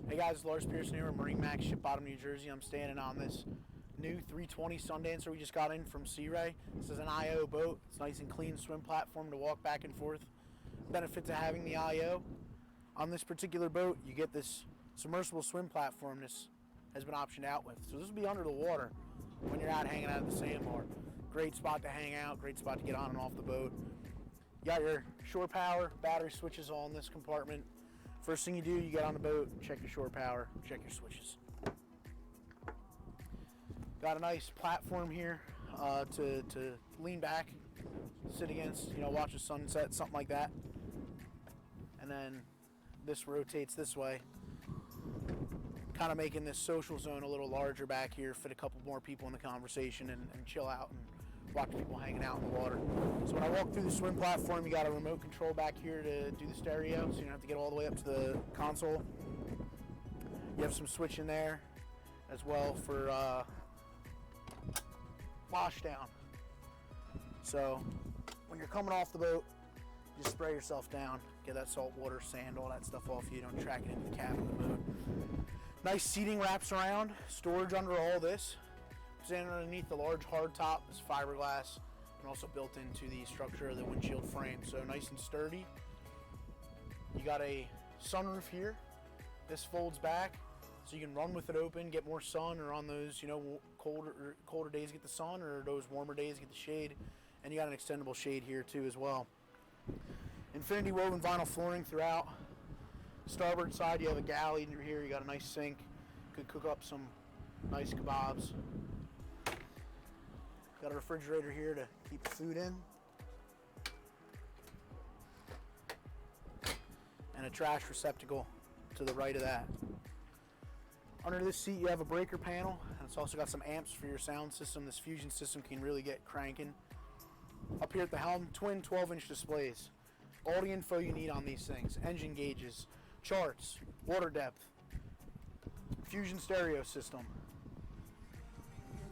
Hey guys, Lars Pearson here at MarineMax Ship Bottom, New Jersey. I'm standing on this new 320 Sundancer we just got in from Sea Ray. This is an IO boat. It's a nice and clean swim platform to walk back and forth. Benefit to having the IO. On this particular boat, you get this submersible swim platform this has been optioned out with. So this will be under the water when you're out hanging out at the sandbar. Great spot to hang out, great spot to get on and off the boat. You got your shore power, battery switches all in this compartment. First thing you do, you get on the boat, check your shore power, check your switches. Got a nice platform here to lean back, sit against, watch the sunset, something like that. And then this rotates this way, kind of making this social zone a little larger back here, fit a couple more people in the conversation and chill out and watch people hanging out in the water. So when I walk through the swim platform, you got a remote control back here to do the stereo, so you don't have to get all the way up to the console. You have some switch in there as well for wash down. So when you're coming off the boat, just spray yourself down, get that salt water, sand, all that stuff off you. Don't track it into the cabin of the boat. Nice seating wraps around, storage under all this. Standing underneath the large hard top is fiberglass and also built into the structure of the windshield frame, so nice and sturdy. You got a sunroof here. This folds back so you can run with it open, get more sun, or on those colder days get the sun, or those warmer days get the shade. And you got an extendable shade here too as well. Infinity woven vinyl flooring throughout. Starboard side, you have a galley in here. You got a nice sink. Could cook up some nice kebabs. Got a refrigerator here to keep the food in. And a trash receptacle to the right of that. Under this seat you have a breaker panel, and it's also got some amps for your sound system. This Fusion system can really get cranking. Up here at the helm, twin 12-inch displays. All the info you need on these things. Engine gauges, charts, water depth, Fusion stereo system.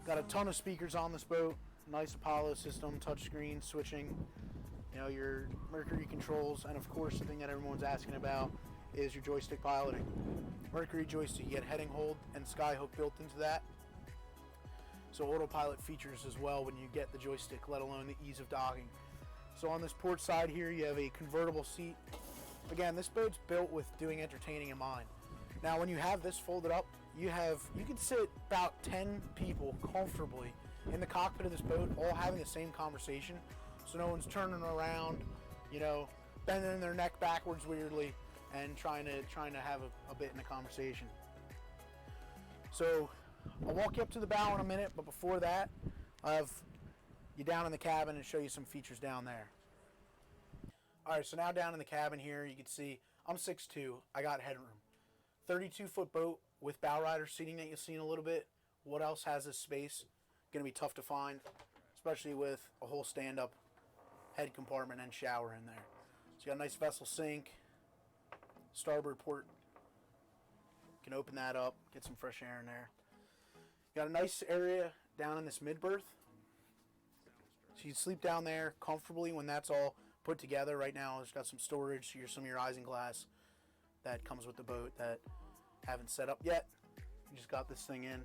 Got a ton of speakers on this boat. Nice Apollo system, touchscreen, switching, your Mercury controls, and of course the thing that everyone's asking about is your joystick piloting. Mercury joystick, you get heading hold and skyhook built into that. So autopilot features as well when you get the joystick, let alone the ease of docking. So on this port side here, you have a convertible seat. Again, this boat's built with doing entertaining in mind. Now when you have this folded up, you can sit about 10 people comfortably in the cockpit of this boat, all having the same conversation. So no one's turning around, bending their neck backwards weirdly and trying to have a bit in the conversation. So I'll walk you up to the bow in a minute, but before that, I'll have you down in the cabin and show you some features down there. Alright, so now down in the cabin here, you can see I'm 6'2", I got headroom. 32-foot boat with bow rider seating that you'll see in a little bit. What else has this space? Going to be tough to find, especially with a whole stand-up head compartment and shower in there. So you got a nice vessel sink, starboard port. You can open that up, get some fresh air in there. You got a nice area down in this mid-berth. So you can sleep down there comfortably when that's all put together. Right now it's got some storage, some of your isinglass that comes with the boat that haven't set up yet. You just got this thing in.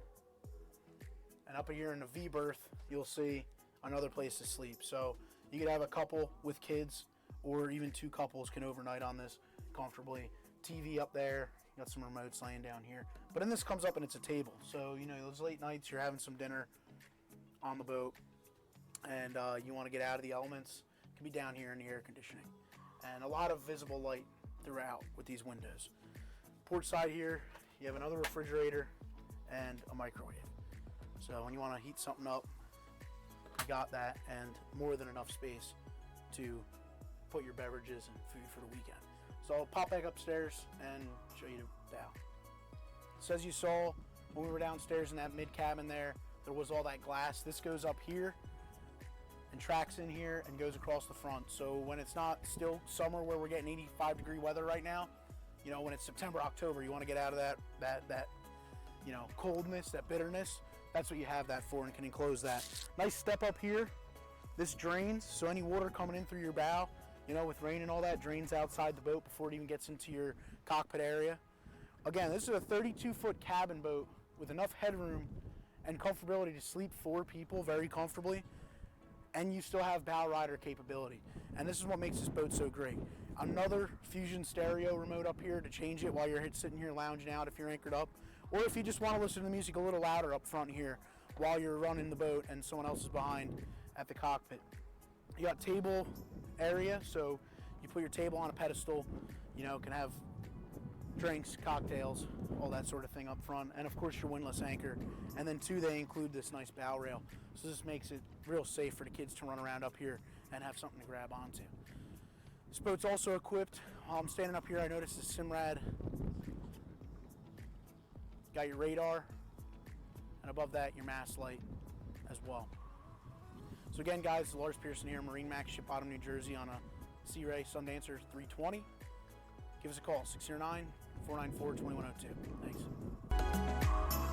And up here in the V berth, you'll see another place to sleep. So you could have a couple with kids, or even two couples can overnight on this comfortably. TV up there, you got some remotes laying down here. But then this comes up and it's a table. So, those late nights you're having some dinner on the boat and you want to get out of the elements, it can be down here in the air conditioning. And a lot of visible light throughout with these windows. Port side here, you have another refrigerator and a microwave. So when you want to heat something up, you got that, and more than enough space to put your beverages and food for the weekend. So I'll pop back upstairs and show you the bow. So as you saw when we were downstairs in that mid cabin there was all that glass. This goes up here and tracks in here and goes across the front. So when it's not still summer where we're getting 85-degree weather right now, when it's September, October, you want to get out of that coldness, that bitterness. That's what you have that for, and can enclose that. Nice step up here. This drains, so any water coming in through your bow, with rain and all that, drains outside the boat before it even gets into your cockpit area. Again, this is a 32-foot cabin boat with enough headroom and comfortability to sleep 4 people very comfortably, and you still have bow rider capability. And this is what makes this boat so great. Another Fusion stereo remote up here to change it while you're sitting here lounging out if you're anchored up, or if you just want to listen to the music a little louder up front here while you're running the boat and someone else is behind at the cockpit. You got table area, so you put your table on a pedestal, you know, can have drinks, cocktails, all that sort of thing up front, and of course your windlass anchor. And then too, they include this nice bow rail, so this makes it real safe for the kids to run around up here and have something to grab onto. This boat's also equipped, while I'm standing up here, I noticed the Simrad. Got your radar, and above that your mast light as well. So again guys, Lars Pearson here, MarineMax Ship Bottom, New Jersey, on a Sea Ray Sundancer 320. Give us a call, 609-494-2102. Thanks.